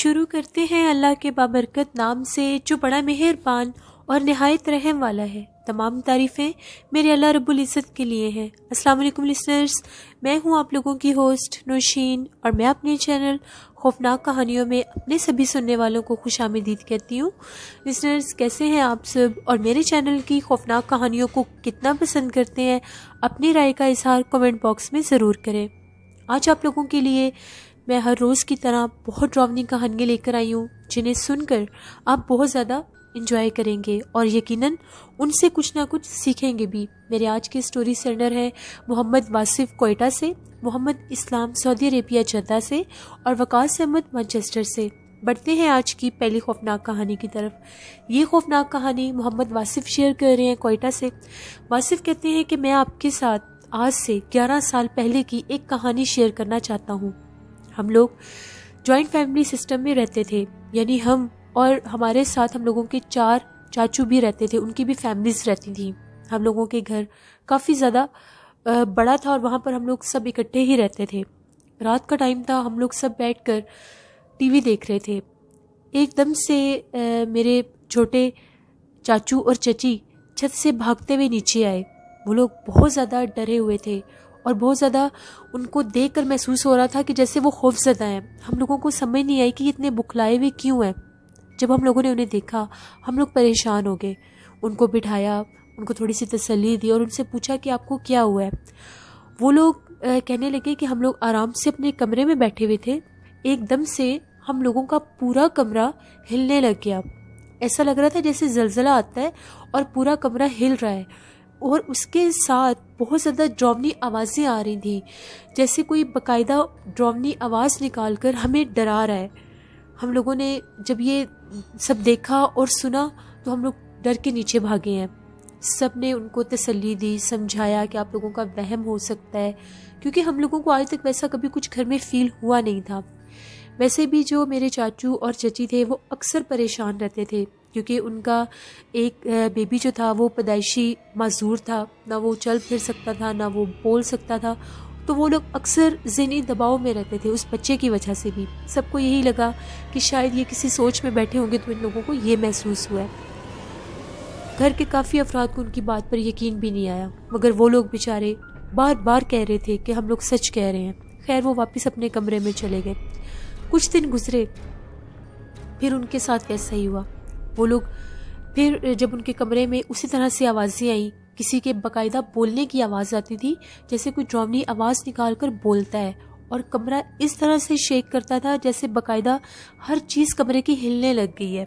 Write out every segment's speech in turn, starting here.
شروع کرتے ہیں اللہ کے بابرکت نام سے جو بڑا مہربان اور نہایت رحم والا ہے۔ تمام تعریفیں میرے اللہ رب العزت کے لیے ہیں۔ السلام علیکم لسنرز، میں ہوں آپ لوگوں کی ہوسٹ نوشین، اور میں اپنے چینل خوفناک کہانیوں میں اپنے سبھی سننے والوں کو خوش آمدید کہتی ہوں۔ لسنرز، کیسے ہیں آپ سب، اور میرے چینل کی خوفناک کہانیوں کو کتنا پسند کرتے ہیں؟ اپنی رائے کا اظہار کمنٹ باکس میں ضرور کریں۔ آج آپ لوگوں کے لیے میں ہر روز کی طرح بہت ڈراؤنی کہانیاں لے کر آئی ہوں، جنہیں سن کر آپ بہت زیادہ انجوائے کریں گے اور یقیناً ان سے کچھ نہ کچھ سیکھیں گے بھی۔ میرے آج کے سٹوری سینڈر ہیں محمد واصف کوئٹہ سے، محمد اسلام سعودی عربیہ جدہ سے، اور وقاص احمد مانچسٹر سے۔ بڑھتے ہیں آج کی پہلی خوفناک کہانی کی طرف۔ یہ خوفناک کہانی محمد واصف شیئر کر رہے ہیں کوئٹہ سے۔ واصف کہتے ہیں کہ میں آپ کے ساتھ آج سے 11 سال پہلے کی ایک کہانی شیئر کرنا چاہتا ہوں۔ ہم لوگ جوائنٹ فیملی سسٹم میں رہتے تھے، یعنی ہم اور ہمارے ساتھ ہم لوگوں کے 4 چاچو بھی رہتے تھے، ان کی بھی فیملیز رہتی تھیں۔ ہم لوگوں کے گھر کافی زیادہ بڑا تھا اور وہاں پر ہم لوگ سب اکٹھے ہی رہتے تھے۔ رات کا ٹائم تھا، ہم لوگ سب بیٹھ کر ٹی وی دیکھ رہے تھے۔ ایک دم سے میرے چھوٹے چاچو اور چچی چھت سے بھاگتے ہوئے نیچے آئے۔ وہ لوگ بہت زیادہ ڈرے ہوئے تھے اور بہت زیادہ ان کو دیکھ کر محسوس ہو رہا تھا کہ جیسے وہ خوف زدہ ہیں۔ ہم لوگوں کو سمجھ نہیں آئی کہ یہ اتنے بکھلائے ہوئے کیوں ہیں۔ جب ہم لوگوں نے انہیں دیکھا، ہم لوگ پریشان ہو گئے۔ ان کو بٹھایا، ان کو تھوڑی سی تسلی دی اور ان سے پوچھا کہ آپ کو کیا ہوا ہے۔ وہ لوگ کہنے لگے کہ ہم لوگ آرام سے اپنے کمرے میں بیٹھے ہوئے تھے، ایک دم سے ہم لوگوں کا پورا کمرہ ہلنے لگ گیا۔ ایسا لگ رہا تھا جیسے زلزلہ آتا ہے اور پورا کمرہ ہل رہا ہے، اور اس کے ساتھ بہت زیادہ ڈراؤنی آوازیں آ رہی تھیں، جیسے کوئی باقاعدہ ڈراؤنی آواز نکال کر ہمیں ڈرا رہا ہے۔ ہم لوگوں نے جب یہ سب دیکھا اور سنا تو ہم لوگ ڈر کے نیچے بھاگے ہیں۔ سب نے ان کو تسلی دی، سمجھایا کہ آپ لوگوں کا وہم ہو سکتا ہے، کیونکہ ہم لوگوں کو آج تک ویسا کبھی کچھ گھر میں فیل ہوا نہیں تھا۔ ویسے بھی جو میرے چاچو اور چچی تھے وہ اکثر پریشان رہتے تھے، کیونکہ ان کا ایک بیبی جو تھا وہ پیدائشی معذور تھا، نہ وہ چل پھر سکتا تھا نہ وہ بول سکتا تھا، تو وہ لوگ اکثر ذہنی دباؤ میں رہتے تھے اس بچے کی وجہ سے بھی۔ سب کو یہی لگا کہ شاید یہ کسی سوچ میں بیٹھے ہوں گے تو ان لوگوں کو یہ محسوس ہوا ہے۔ گھر کے کافی افراد کو ان کی بات پر یقین بھی نہیں آیا، مگر وہ لوگ بیچارے بار بار کہہ رہے تھے کہ ہم لوگ سچ کہہ رہے ہیں۔ خیر، وہ واپس اپنے کمرے میں چلے گئے۔ کچھ دن گزرے، پھر ان کے ساتھ ویسا ہی ہوا۔ وہ لوگ پھر جب ان کے کمرے میں اسی طرح سے آوازیں آئیں، کسی کے باقاعدہ بولنے کی آواز آتی تھی، جیسے کوئی ڈراؤنی آواز نکال کر بولتا ہے، اور کمرہ اس طرح سے شیک کرتا تھا جیسے باقاعدہ ہر چیز کمرے کی ہلنے لگ گئی ہے۔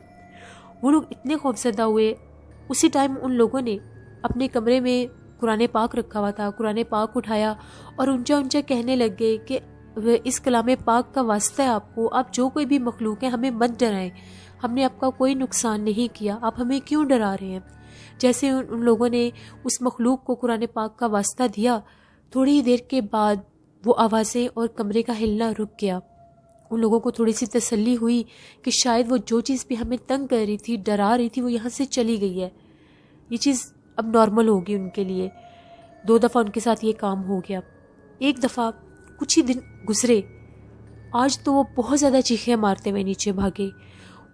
وہ لوگ اتنے خوفزدہ ہوئے۔ اسی ٹائم ان لوگوں نے اپنے کمرے میں قرآن پاک رکھا ہوا تھا، قرآن پاک اٹھایا اور اونچا اونچا کہنے لگ گئے کہ اس کلام پاک کا واسطہ ہے آپ جو کوئی بھی مخلوق ہے ہمیں مت ڈرائیں، ہم نے آپ کا کوئی نقصان نہیں کیا، آپ ہمیں کیوں ڈرا رہے ہیں۔ جیسے ان لوگوں نے اس مخلوق کو قرآن پاک کا واسطہ دیا، تھوڑی ہی دیر کے بعد وہ آوازیں اور کمرے کا ہلنا رک گیا۔ ان لوگوں کو تھوڑی سی تسلی ہوئی کہ شاید وہ جو چیز بھی ہمیں تنگ کر رہی تھی، ڈرا رہی تھی، وہ یہاں سے چلی گئی ہے، یہ چیز اب نارمل ہوگی ان کے لیے۔ 2 دفعہ ان کے ساتھ یہ کام ہو گیا۔ ایک دفعہ کچھ ہی دن گزرے، آج تو وہ بہت زیادہ چیخیں مارتے ہوئے نیچے بھاگے۔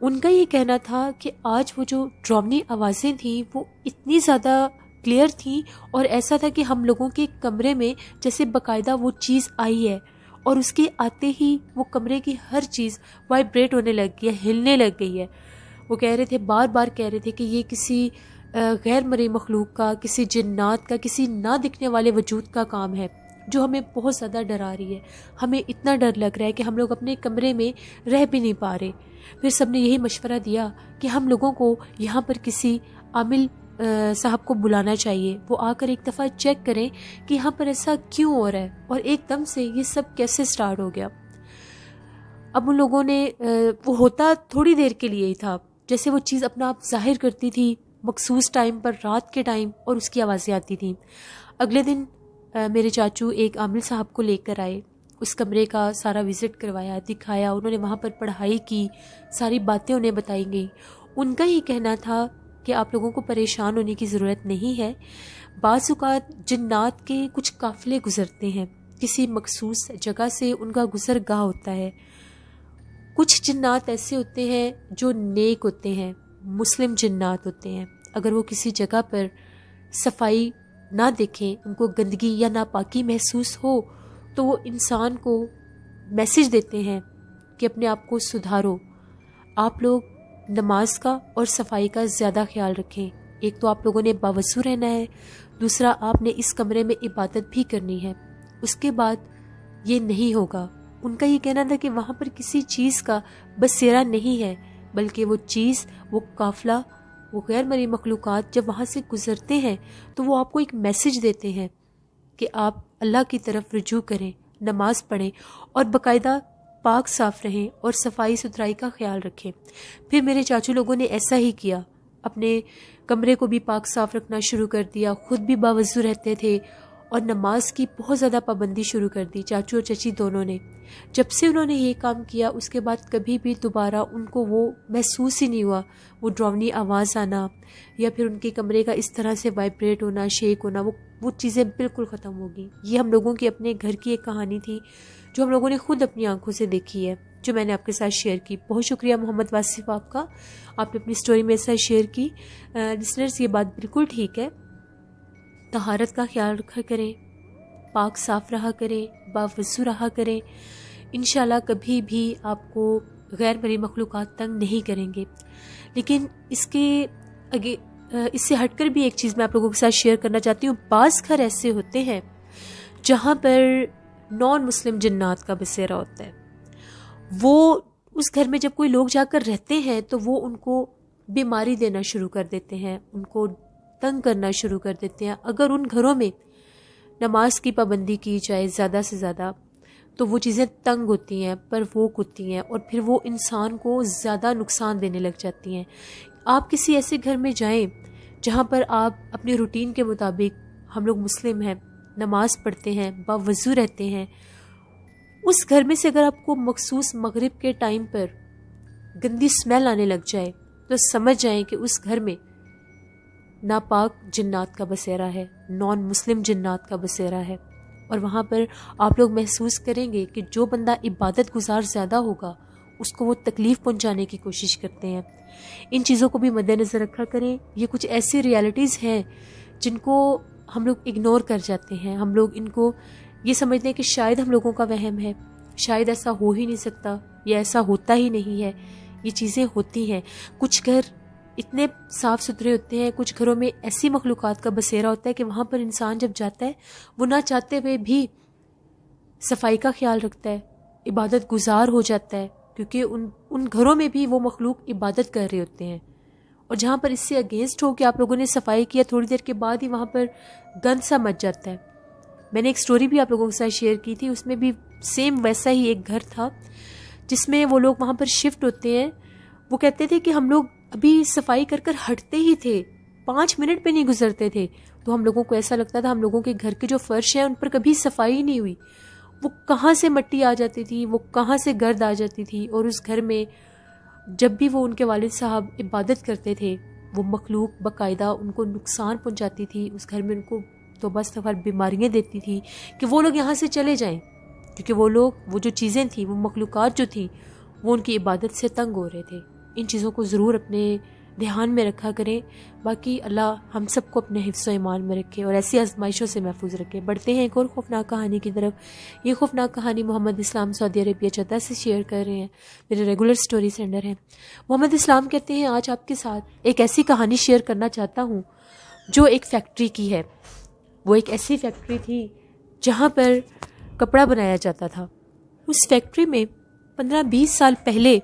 ان کا یہ کہنا تھا کہ آج وہ جو ڈراؤنی آوازیں تھیں وہ اتنی زیادہ کلیئر تھیں، اور ایسا تھا کہ ہم لوگوں کے کمرے میں جیسے باقاعدہ وہ چیز آئی ہے، اور اس کے آتے ہی وہ کمرے کی ہر چیز وائبریٹ ہونے لگ گئی ہے، ہلنے لگ گئی ہے۔ وہ کہہ رہے تھے، بار بار کہہ رہے تھے کہ یہ کسی غیر مرئی مخلوق کا، کسی جنات کا، کسی نہ دکھنے والے وجود کا کام ہے جو ہمیں بہت زیادہ ڈرا رہی ہے۔ ہمیں اتنا ڈر لگ رہا ہے کہ ہم لوگ اپنے کمرے میں رہ بھی نہیں پا رہے۔ پھر سب نے یہی مشورہ دیا کہ ہم لوگوں کو یہاں پر کسی عامل صاحب کو بلانا چاہیے، وہ آ کر ایک دفعہ چیک کریں کہ یہاں پر ایسا کیوں ہو رہا ہے اور ایک دم سے یہ سب کیسے سٹارٹ ہو گیا۔ اب ان لوگوں نے وہ ہوتا تھوڑی دیر کے لیے ہی تھا، جیسے وہ چیز اپنا آپ ظاہر کرتی تھی مخصوص ٹائم پر، رات کے ٹائم، اور اس کی آوازیں آتی تھیں۔ اگلے دن میرے چاچو ایک عامل صاحب کو لے کر آئے، اس کمرے کا سارا وزٹ کروایا، دکھایا، انہوں نے وہاں پر پڑھائی کی، ساری باتیں انہیں بتائی گئیں۔ ان کا ہی کہنا تھا کہ آپ لوگوں کو پریشان ہونے کی ضرورت نہیں ہے، بعض اوقات جنات کے کچھ قافلے گزرتے ہیں، کسی مخصوص جگہ سے ان کا گزر گاہ ہوتا ہے، کچھ جنات ایسے ہوتے ہیں جو نیک ہوتے ہیں، مسلم جنات ہوتے ہیں، اگر وہ کسی جگہ پر صفائی نہ دیکھیں، ان کو گندگی یا ناپاکی محسوس ہو تو وہ انسان کو میسج دیتے ہیں کہ اپنے آپ کو سدھارو، آپ لوگ نماز کا اور صفائی کا زیادہ خیال رکھیں۔ ایک تو آپ لوگوں نے باوضو رہنا ہے، دوسرا آپ نے اس کمرے میں عبادت بھی کرنی ہے۔ اس کے بعد یہ نہیں ہوگا۔ ان کا یہ کہنا تھا کہ وہاں پر کسی چیز کا بسیرا نہیں ہے، بلکہ وہ چیز، وہ قافلہ، وہ غیر مرئی مخلوقات جب وہاں سے گزرتے ہیں تو وہ آپ کو ایک میسج دیتے ہیں کہ آپ اللہ کی طرف رجوع کریں، نماز پڑھیں اور باقاعدہ پاک صاف رہیں اور صفائی ستھرائی کا خیال رکھیں۔ پھر میرے چاچو لوگوں نے ایسا ہی کیا، اپنے کمرے کو بھی پاک صاف رکھنا شروع کر دیا، خود بھی باوضو رہتے تھے اور نماز کی بہت زیادہ پابندی شروع کر دی، چاچو اور چچی دونوں نے۔ جب سے انہوں نے یہ کام کیا اس کے بعد کبھی بھی دوبارہ ان کو وہ محسوس ہی نہیں ہوا، وہ ڈراؤنی آواز آنا یا پھر ان کے کمرے کا اس طرح سے وائبریٹ ہونا، شیک ہونا، وہ چیزیں بالکل ختم ہو گئی۔ یہ ہم لوگوں کی اپنے گھر کی ایک کہانی تھی جو ہم لوگوں نے خود اپنی آنکھوں سے دیکھی ہے، جو میں نے آپ کے ساتھ شیئر کی۔ بہت شکریہ محمد واصف آپ کا، آپ نے اپنی سٹوری میرے ساتھ شیئر کی۔ لسنرز، یہ بات بالکل ٹھیک ہے، طہارت کا خیال رکھا کریں، پاک صاف رہا کریں، باوضو رہا کریں، انشاءاللہ کبھی بھی آپ کو غیر مرئی مخلوقات تنگ نہیں کریں گے۔ لیکن اس سے ہٹ کر بھی ایک چیز میں آپ لوگوں کے ساتھ شیئر کرنا چاہتی ہوں۔ بعض گھر ایسے ہوتے ہیں جہاں پر نان مسلم جنات کا بسیرا ہوتا ہے، وہ اس گھر میں جب کوئی لوگ جا کر رہتے ہیں تو وہ ان کو بیماری دینا شروع کر دیتے ہیں، ان کو تنگ کرنا شروع کر دیتے ہیں۔ اگر ان گھروں میں نماز کی پابندی کی جائے زیادہ سے زیادہ تو وہ چیزیں تنگ ہوتی ہیں، پرفوک ہوتی ہیں اور پھر وہ انسان کو زیادہ نقصان دینے لگ جاتی ہیں۔ آپ کسی ایسے گھر میں جائیں جہاں پر آپ اپنے روٹین کے مطابق، ہم لوگ مسلم ہیں، نماز پڑھتے ہیں، باوضو رہتے ہیں، اس گھر میں سے اگر آپ کو مخصوص مغرب کے ٹائم پر گندی سمیل آنے لگ جائے تو سمجھ جائیں کہ اس گھر میں ناپاک جنات کا بسیرا ہے، نان مسلم جنات کا بسیرا ہے، اور وہاں پر آپ لوگ محسوس کریں گے کہ جو بندہ عبادت گزار زیادہ ہوگا اس کو وہ تکلیف پہنچانے کی کوشش کرتے ہیں۔ ان چیزوں کو بھی مد نظر رکھا کریں۔ یہ کچھ ایسی ریالٹیز ہیں جن کو ہم لوگ اگنور کر جاتے ہیں، ہم لوگ ان کو یہ سمجھتے ہیں کہ شاید ہم لوگوں کا وہم ہے، شاید ایسا ہو ہی نہیں سکتا یا ایسا ہوتا ہی نہیں ہے۔ یہ چیزیں ہوتی ہیں۔ کچھ گھر اتنے صاف ستھرے ہوتے ہیں، کچھ گھروں میں ایسی مخلوقات کا بسیرا ہوتا ہے کہ وہاں پر انسان جب جاتا ہے وہ نہ چاہتے ہوئے بھی صفائی کا خیال رکھتا ہے، عبادت گزار ہو جاتا ہے، کیونکہ ان گھروں میں بھی وہ مخلوق عبادت کر رہے ہوتے ہیں۔ اور جہاں پر اس سے اگینسٹ ہو کہ آپ لوگوں نے صفائی کیا، تھوڑی دیر کے بعد ہی وہاں پر گند سا مچ جاتا ہے۔ میں نے ایک سٹوری بھی آپ لوگوں کے ساتھ شیئر کی تھی، اس میں بھی سیم ویسا ہی ایک گھر تھا جس میں وہ لوگ وہاں پر شفٹ ہوتے ہیں۔ وہ کہتے تھے کہ ہم لوگ ابھی صفائی کر ہٹتے ہی تھے، 5 منٹ پہ نہیں گزرتے تھے، تو ہم لوگوں کو ایسا لگتا تھا ہم لوگوں کے گھر کے جو فرش ہیں ان پر کبھی صفائی نہیں ہوئی، وہ کہاں سے مٹی آ جاتی تھی، وہ کہاں سے گرد آ جاتی تھی۔ اور اس گھر میں جب بھی وہ ان کے والد صاحب عبادت کرتے تھے وہ مخلوق باقاعدہ ان کو نقصان پہنچاتی تھی، اس گھر میں ان کو توبہ استغفار بیماریاں دیتی تھی کہ وہ لوگ یہاں سے چلے جائیں، کیونکہ وہ جو چیزیں تھیں، وہ مخلوقات جو تھیں وہ ان کی عبادت سے تنگ ہو رہے تھے۔ ان چیزوں کو ضرور اپنے دھیان میں رکھا کریں۔ باقی اللہ ہم سب کو اپنے حفظ و ایمان میں رکھے اور ایسی آزمائشوں سے محفوظ رکھے۔ بڑھتے ہیں ایک اور خوفناک کہانی کی طرف۔ یہ خوفناک کہانی محمد اسلام سعودی عربیہ جدہ سے شیئر کر رہے ہیں، میرے ریگولر سٹوری سینڈر ہیں۔ محمد اسلام کہتے ہیں آج آپ کے ساتھ ایک ایسی کہانی شیئر کرنا چاہتا ہوں جو ایک فیکٹری کی ہے۔ وہ ایک ایسی فیکٹری تھی جہاں پر کپڑا بنایا جاتا تھا۔ اس فیکٹری میں 15-20 سال پہلے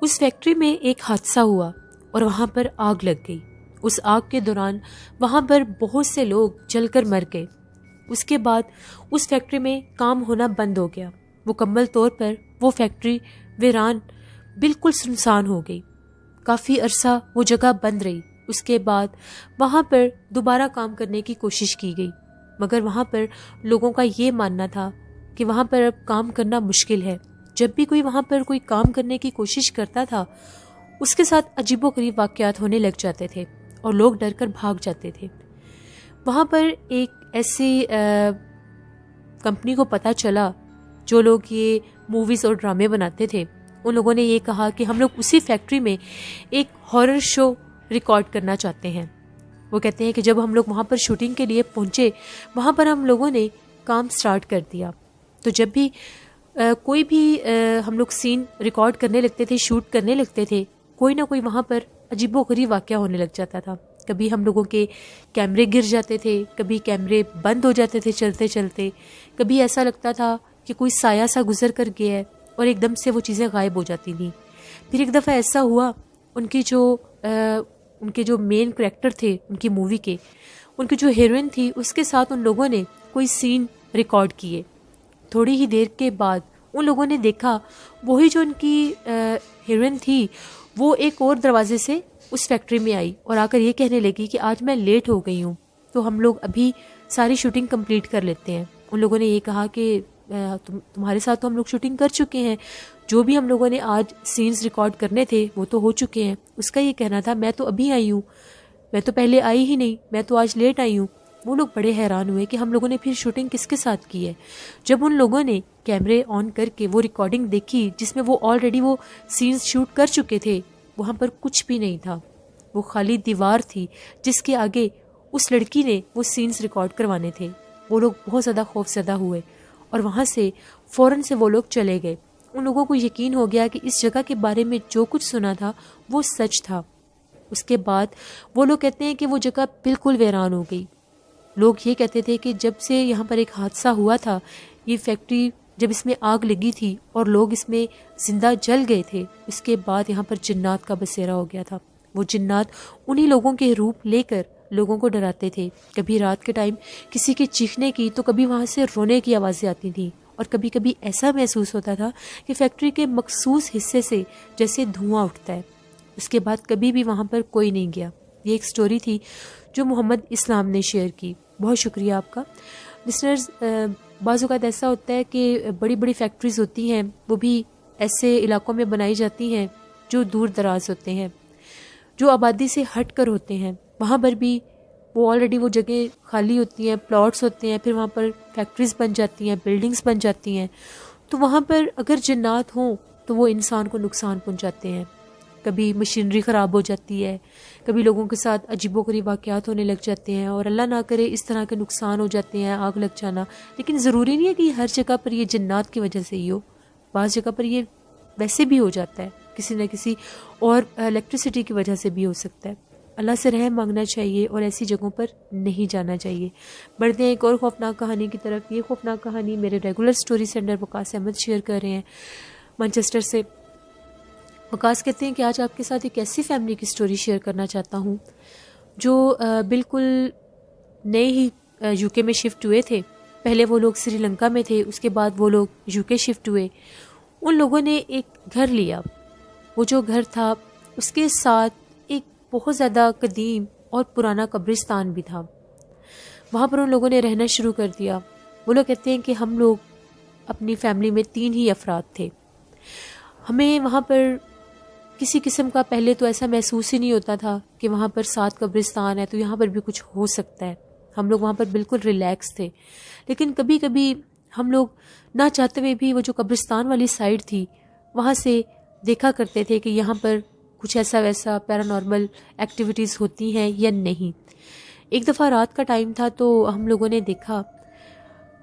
اس فیکٹری میں ایک حادثہ ہوا اور وہاں پر آگ لگ گئی۔ اس آگ کے دوران وہاں پر بہت سے لوگ جل کر مر گئے۔ اس کے بعد اس فیکٹری میں کام ہونا بند ہو گیا، مکمل طور پر وہ فیکٹری ویران بالکل سنسان ہو گئی۔ کافی عرصہ وہ جگہ بند رہی۔ اس کے بعد وہاں پر دوبارہ کام کرنے کی کوشش کی گئی، مگر وہاں پر لوگوں کا یہ ماننا تھا کہ وہاں پر اب کام کرنا مشکل ہے۔ جب بھی کوئی وہاں پر کوئی کام کرنے کی کوشش کرتا تھا اس کے ساتھ عجیب و غریب واقعات ہونے لگ جاتے تھے اور لوگ ڈر کر بھاگ جاتے تھے۔ وہاں پر ایک ایسی کمپنی کو پتہ چلا جو لوگ یہ موویز اور ڈرامے بناتے تھے، ان لوگوں نے یہ کہا کہ ہم لوگ اسی فیکٹری میں ایک ہارر شو ریکارڈ کرنا چاہتے ہیں۔ وہ کہتے ہیں کہ جب ہم لوگ وہاں پر شوٹنگ کے لیے پہنچے، وہاں پر ہم لوگوں نے کام سٹارٹ کر دیا۔ تو جب بھی کوئی بھی ہم لوگ سین ریکارڈ کرنے لگتے تھے، شوٹ کرنے لگتے تھے، کوئی نہ کوئی وہاں پر عجیب و غریب واقعہ ہونے لگ جاتا تھا۔ کبھی ہم لوگوں کے کیمرے گر جاتے تھے، کبھی کیمرے بند ہو جاتے تھے چلتے چلتے، کبھی ایسا لگتا تھا کہ کوئی سایہ سا گزر کر گیا ہے اور ایک دم سے وہ چیزیں غائب ہو جاتی تھیں۔ پھر ایک دفعہ ایسا ہوا، ان کے جو مین کریکٹر تھے ان کی مووی کے، ان کی جو ہیروئن تھی، اس کے ساتھ ان لوگوں نے کوئی سین ریکارڈ کیے۔ تھوڑی ہی دیر کے بعد ان لوگوں نے دیکھا وہی جو ان کی ہیروئن تھی وہ ایک اور دروازے سے اس فیکٹری میں آئی اور آ کر یہ کہنے لگی کہ آج میں لیٹ ہو گئی ہوں، تو ہم لوگ ابھی ساری شوٹنگ کمپلیٹ کر لیتے ہیں۔ ان لوگوں نے یہ کہا کہ تمہارے ساتھ تو ہم لوگ شوٹنگ کر چکے ہیں، جو بھی ہم لوگوں نے آج سینز ریکارڈ کرنے تھے وہ تو ہو چکے ہیں۔ اس کا یہ کہنا تھا میں تو ابھی آئی ہوں، میں تو پہلے آئی ہی نہیں، میں تو آج لیٹ آئی ہوں۔ وہ لوگ بڑے حیران ہوئے کہ ہم لوگوں نے پھر شوٹنگ کس کے ساتھ کی ہے۔ جب ان لوگوں نے کیمرے آن کر کے وہ ریکارڈنگ دیکھی جس میں وہ آلریڈی وہ سینز شوٹ کر چکے تھے، وہاں پر کچھ بھی نہیں تھا، وہ خالی دیوار تھی جس کے آگے اس لڑکی نے وہ سینز ریکارڈ کروانے تھے۔ وہ لوگ بہت زیادہ خوف زدہ ہوئے اور وہاں سے فوراً سے وہ لوگ چلے گئے۔ ان لوگوں کو یقین ہو گیا کہ اس جگہ کے بارے میں جو کچھ سنا تھا وہ سچ تھا۔ اس کے بعد وہ لوگ کہتے ہیں کہ وہ جگہ بالکل ویران ہو گئی۔ لوگ یہ کہتے تھے کہ جب سے یہاں پر ایک حادثہ ہوا تھا، یہ فیکٹری جب اس میں آگ لگی تھی اور لوگ اس میں زندہ جل گئے تھے، اس کے بعد یہاں پر جنات کا بسیرا ہو گیا تھا۔ وہ جنات انہی لوگوں کے روپ لے کر لوگوں کو ڈراتے تھے۔ کبھی رات کے ٹائم کسی کے چیخنے کی تو کبھی وہاں سے رونے کی آوازیں آتی تھیں، اور کبھی کبھی ایسا محسوس ہوتا تھا کہ فیکٹری کے مخصوص حصے سے جیسے دھواں اٹھتا ہے۔ اس کے بعد کبھی بھی وہاں پر کوئی نہیں گیا۔ یہ ایک سٹوری تھی جو محمد اسلام نے شیئر کی۔ بہت شکریہ آپ کا۔ لسنرز، بعض اوقات ایسا ہوتا ہے کہ بڑی بڑی فیکٹریز ہوتی ہیں، وہ بھی ایسے علاقوں میں بنائی جاتی ہیں جو دور دراز ہوتے ہیں، جو آبادی سے ہٹ کر ہوتے ہیں۔ وہاں پر بھی وہ آلریڈی وہ جگہ خالی ہوتی ہیں، پلاٹس ہوتے ہیں، پھر وہاں پر فیکٹریز بن جاتی ہیں، بلڈنگز بن جاتی ہیں۔ تو وہاں پر اگر جنات ہوں تو وہ انسان کو نقصان پہنچاتے ہیں۔ کبھی مشینری خراب ہو جاتی ہے، کبھی لوگوں کے ساتھ عجیب و غریب واقعات ہونے لگ جاتے ہیں، اور اللہ نہ کرے اس طرح کے نقصان ہو جاتے ہیں، آگ لگ جانا۔ لیکن ضروری نہیں ہے کہ ہر جگہ پر یہ جنات کی وجہ سے ہی ہو، بعض جگہ پر یہ ویسے بھی ہو جاتا ہے، کسی نہ کسی اور الیکٹریسٹی کی وجہ سے بھی ہو سکتا ہے۔ اللہ سے رحم مانگنا چاہیے اور ایسی جگہوں پر نہیں جانا چاہیے۔ بڑھتے ہیں ایک اور خوفناک کہانی کی طرف۔ یہ خوفناک کہانی میرے ریگولر سٹوری سینڈر وقاص احمد شیئر کر رہے ہیں مانچسٹر سے۔ وقاص کہتے ہیں کہ آج آپ کے ساتھ ایک ایسی فیملی کی سٹوری شیئر کرنا چاہتا ہوں جو بالکل نئے ہی یو کے میں شفٹ ہوئے تھے۔ پہلے وہ لوگ سری لنکا میں تھے، اس کے بعد وہ لوگ یو کے شفٹ ہوئے۔ ان لوگوں نے ایک گھر لیا۔ وہ جو گھر تھا اس کے ساتھ ایک بہت زیادہ قدیم اور پرانا قبرستان بھی تھا۔ وہاں پر ان لوگوں نے رہنا شروع کر دیا۔ وہ لوگ کہتے ہیں کہ ہم لوگ اپنی فیملی میں 3 ہی افراد تھے۔ ہمیں وہاں پر کسی قسم کا پہلے تو ایسا محسوس ہی نہیں ہوتا تھا کہ وہاں پر 7 قبرستان ہے تو یہاں پر بھی کچھ ہو سکتا ہے۔ ہم لوگ وہاں پر بالکل ریلیکس تھے۔ لیکن کبھی کبھی ہم لوگ نہ چاہتے ہوئے بھی وہ جو قبرستان والی سائڈ تھی وہاں سے دیکھا کرتے تھے کہ یہاں پر کچھ ایسا ویسا پیرانارمل ایکٹیویٹیز ہوتی ہیں یا نہیں۔ ایک دفعہ رات کا ٹائم تھا تو ہم لوگوں نے دیکھا،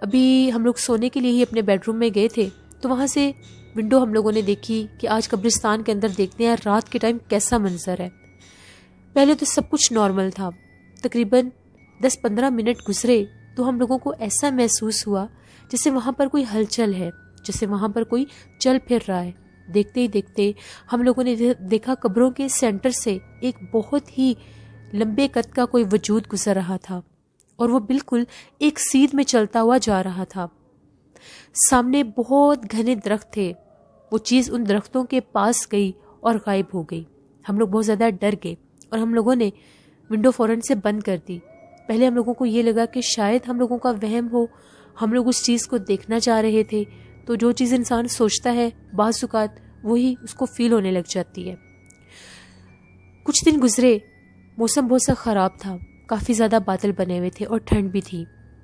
ابھی ہم لوگ سونے کے لیے ہی اپنے بیڈ روم میں گئے تھے تو وہاں سے ونڈو ہم لوگوں نے دیکھی کہ آج قبرستان کے اندر دیکھتے ہیں رات کے ٹائم کیسا منظر ہے۔ پہلے تو سب کچھ نارمل تھا، تقریباً 10-15 منٹ گزرے تو ہم لوگوں کو ایسا محسوس ہوا جیسے وہاں پر کوئی ہلچل ہے، جیسے وہاں پر کوئی چل پھر رہا ہے۔ دیکھتے ہی دیکھتے ہم لوگوں نے دیکھا قبروں کے سینٹر سے ایک بہت ہی لمبے قد کا کوئی وجود گزر رہا تھا، اور وہ بالکل ایک سیدھ میں چلتا ہوا جا رہا تھا۔ سامنے بہت گھنے درخت تھے، وہ چیز ان درختوں کے پاس گئی اور غائب ہو گئی۔ ہم لوگ بہت زیادہ ڈر گئے اور ہم لوگوں نے ونڈو فوراً سے بند کر دی۔ پہلے ہم لوگوں کو یہ لگا کہ شاید ہم لوگوں کا وہم ہو، ہم لوگ اس چیز کو دیکھنا چاہ رہے تھے، تو جو چیز انسان سوچتا ہے بعض اوقات وہی اس کو فیل ہونے لگ جاتی ہے۔ کچھ دن گزرے، موسم بہت سا خراب تھا، کافی زیادہ بادل بنے ہوئے تھے اور ٹھنڈ بھی تھی۔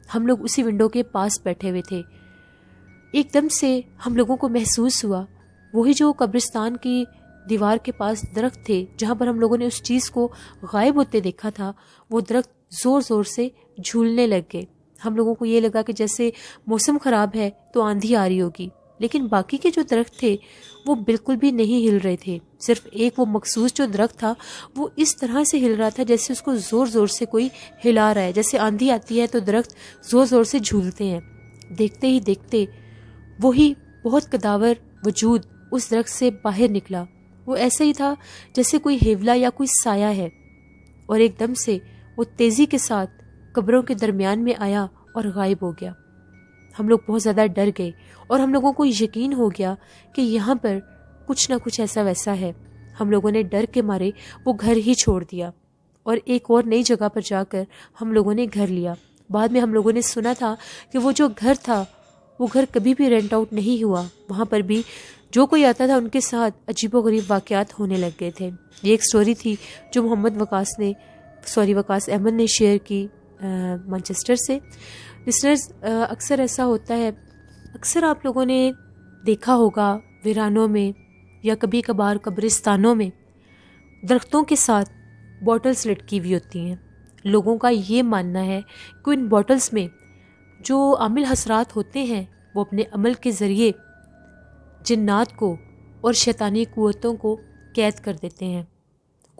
ہم لوگ اسی ونڈو کے پاس بیٹھے ہوئے تھے۔ ایک دم سے ہم لوگوں کو محسوس ہوا وہی جو قبرستان کی دیوار کے پاس درخت تھے جہاں پر ہم لوگوں نے اس چیز کو غائب ہوتے دیکھا تھا، وہ درخت زور زور سے جھولنے لگ گئے۔ ہم لوگوں کو یہ لگا کہ جیسے موسم خراب ہے تو آندھی آ رہی ہوگی، لیکن باقی کے جو درخت تھے وہ بالکل بھی نہیں ہل رہے تھے۔ صرف ایک وہ مخصوص جو درخت تھا وہ اس طرح سے ہل رہا تھا جیسے اس کو زور زور سے کوئی ہلا رہا ہے، جیسے آندھی آتی ہے تو درخت زور زور سے جھولتے ہیں۔ دیکھتے ہی دیکھتے وہی بہت قداور وجود اس درخت سے باہر نکلا۔ وہ ایسا ہی تھا جیسے کوئی ہیولا یا کوئی سایہ ہے، اور ایک دم سے وہ تیزی کے ساتھ قبروں کے درمیان میں آیا اور غائب ہو گیا۔ ہم لوگ بہت زیادہ ڈر گئے اور ہم لوگوں کو یقین ہو گیا کہ یہاں پر کچھ نہ کچھ ایسا ویسا ہے۔ ہم لوگوں نے ڈر کے مارے وہ گھر ہی چھوڑ دیا اور ایک اور نئی جگہ پر جا کر ہم لوگوں نے گھر لیا۔ بعد میں ہم لوگوں نے سنا تھا کہ وہ جو گھر تھا وہ گھر کبھی بھی رینٹ آؤٹ نہیں ہوا، وہاں پر بھی جو کوئی آتا تھا ان کے ساتھ عجیب و غریب واقعات ہونے لگ گئے تھے۔ یہ ایک سٹوری تھی جو محمد وقاص احمد نے شیئر کی مانچسٹر سے۔ لسنرز، اکثر ایسا ہوتا ہے، اکثر آپ لوگوں نے دیکھا ہوگا ویرانوں میں یا کبھی کبھار قبرستانوں میں درختوں کے ساتھ بوٹلز لٹکی ہوئی ہوتی ہیں۔ لوگوں کا یہ ماننا ہے کہ ان بوٹلز میں جو عامل حسرات ہوتے ہیں وہ اپنے عمل کے ذریعے جنات کو اور شیطانی قوتوں کو قید کر دیتے ہیں۔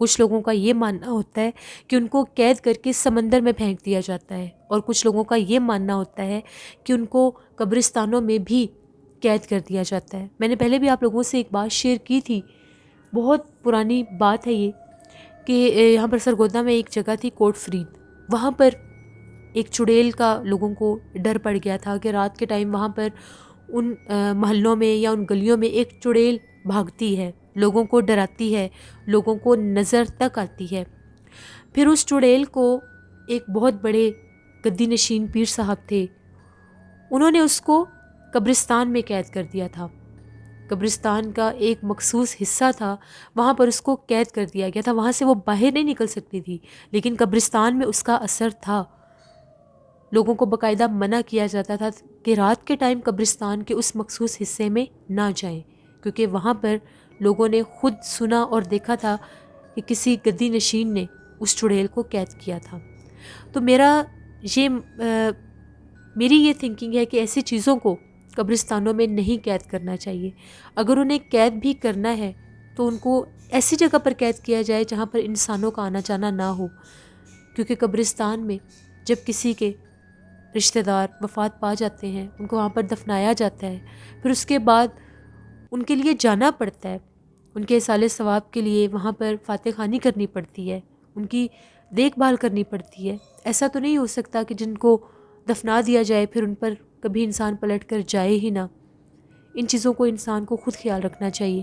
کچھ لوگوں کا یہ ماننا ہوتا ہے کہ ان کو قید کر کے سمندر میں پھینک دیا جاتا ہے، اور کچھ لوگوں کا یہ ماننا ہوتا ہے کہ ان کو قبرستانوں میں بھی قید کر دیا جاتا ہے۔ میں نے پہلے بھی آپ لوگوں سے ایک بات شیئر کی تھی، بہت پرانی بات ہے یہ، کہ یہاں پر سرگودا میں ایک جگہ تھی کوٹ فرید، وہاں پر ایک چڑیل کا لوگوں کو ڈر پڑ گیا تھا کہ رات کے ٹائم وہاں پر ان محلوں میں یا ان گلیوں میں ایک چڑیل بھاگتی ہے، لوگوں کو ڈراتی ہے، لوگوں کو نظر تک آتی ہے۔ پھر اس چڑیل کو ایک بہت بڑے گدی نشین پیر صاحب تھے، انہوں نے اس کو قبرستان میں قید کر دیا تھا۔ قبرستان کا ایک مخصوص حصہ تھا، وہاں پر اس کو قید کر دیا گیا تھا، وہاں سے وہ باہر نہیں نکل سکتی تھی، لیکن قبرستان میں اس کا اثر تھا۔ لوگوں کو باقاعدہ منع کیا جاتا تھا کہ رات کے ٹائم قبرستان کے اس مخصوص حصے میں نہ جائیں، کیونکہ وہاں پر لوگوں نے خود سنا اور دیکھا تھا کہ کسی گدی نشین نے اس چڑیل کو قید کیا تھا۔ تو میری یہ تھنکنگ ہے کہ ایسی چیزوں کو قبرستانوں میں نہیں قید کرنا چاہیے۔ اگر انہیں قید بھی کرنا ہے تو ان کو ایسی جگہ پر قید کیا جائے جہاں پر انسانوں کا آنا جانا نہ ہو، کیونکہ قبرستان میں جب کسی کے رشتہ دار وفات پا جاتے ہیں، ان کو وہاں پر دفنایا جاتا ہے، پھر اس کے بعد ان کے لیے جانا پڑتا ہے، ان کے اصالِ ثواب کے لیے وہاں پر فاتح خوانی کرنی پڑتی ہے، ان کی دیکھ بھال کرنی پڑتی ہے۔ ایسا تو نہیں ہو سکتا کہ جن کو دفنا دیا جائے پھر ان پر کبھی انسان پلٹ کر جائے ہی نہ۔ ان چیزوں کو انسان کو خود خیال رکھنا چاہیے۔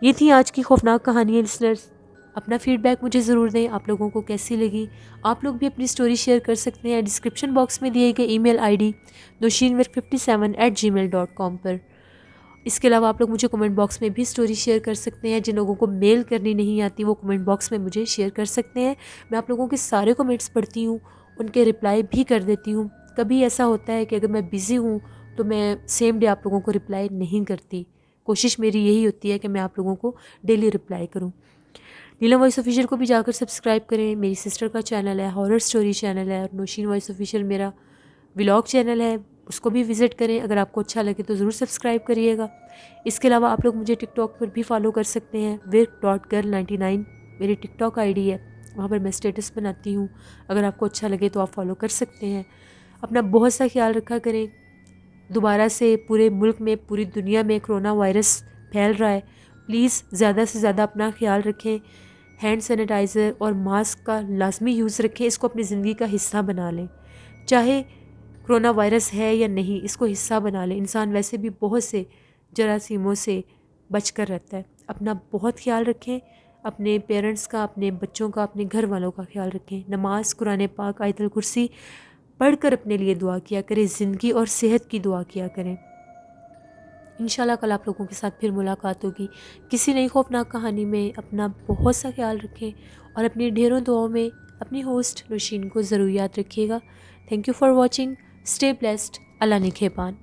یہ تھی آج کی خوفناک کہانی۔ لسنرز، اپنا فیڈ بیک مجھے ضرور دیں، آپ لوگوں کو کیسی لگی۔ آپ لوگ بھی اپنی سٹوری شیئر کر سکتے ہیں ڈسکرپشن باکس میں دیے گئے ای میل آئی ڈی noshinwirk57@gmail.com پر۔ اس کے علاوہ آپ لوگ مجھے کمنٹ باکس میں بھی سٹوری شیئر کر سکتے ہیں۔ جن لوگوں کو میل کرنی نہیں آتی وہ کمنٹ باکس میں مجھے شیئر کر سکتے ہیں، میں آپ لوگوں کے سارے کمنٹس پڑھتی ہوں، ان کے رپلائی بھی کر دیتی ہوں۔ کبھی ایسا ہوتا ہے کہ اگر میں بزی ہوں تو میں سیم ڈے آپ لوگوں کو رپلائی نہیں کرتی، کوشش میری یہی ہوتی ہے کہ میں آپ لوگوں کو ڈیلی رپلائی کروں۔ نیلم وائس آفیشیل کو بھی جا کر سبسکرائب کریں، میری سسٹر کا چینل ہے، ہارر سٹوری چینل ہے، اور نوشین وائس آفیشیل میرا ولاگ چینل ہے، اس کو بھی وزٹ کریں۔ اگر آپ کو اچھا لگے تو ضرور سبسکرائب کریے گا۔ اس کے علاوہ آپ لوگ مجھے ٹک ٹاک پر بھی فالو کر سکتے ہیں، wirk.girl99 میری ٹک ٹاک آئی ڈی ہے، وہاں پر میں اسٹیٹس بناتی ہوں، اگر آپ کو اچھا لگے تو آپ فالو کر سکتے ہیں۔ اپنا بہت سا خیال رکھا کریں۔ دوبارہ سے پورے ملک میں، پوری دنیا میں کرونا وائرس پھیل رہا ہے، پلیز زیادہ سے زیادہ اپنا خیال رکھیں، ہینڈ سینیٹائزر اور ماسک کا لازمی یوز رکھیں، اس کو اپنی زندگی کا حصہ بنا لیں۔ چاہے کرونا وائرس ہے یا نہیں، اس کو حصہ بنا لیں۔ انسان ویسے بھی بہت سے جراثیموں سے بچ کر رہتا ہے۔ اپنا بہت خیال رکھیں، اپنے پیرنٹس کا، اپنے بچوں کا، اپنے گھر والوں کا خیال رکھیں۔ نماز، قرآن پاک، آیت الکرسی پڑھ کر اپنے لیے دعا کیا کریں، زندگی اور صحت کی دعا کیا کریں۔ انشاءاللہ کل آپ لوگوں کے ساتھ پھر ملاقات ہوگی کسی نئی خوفناک کہانی میں۔ اپنا بہت سا خیال رکھیں اور اپنی ڈھیروں دعاؤں میں اپنی ہوسٹ نوشین کو ضرور یاد رکھیے گا۔ Thank you for watching, stay blessed, اللہ نگہبان۔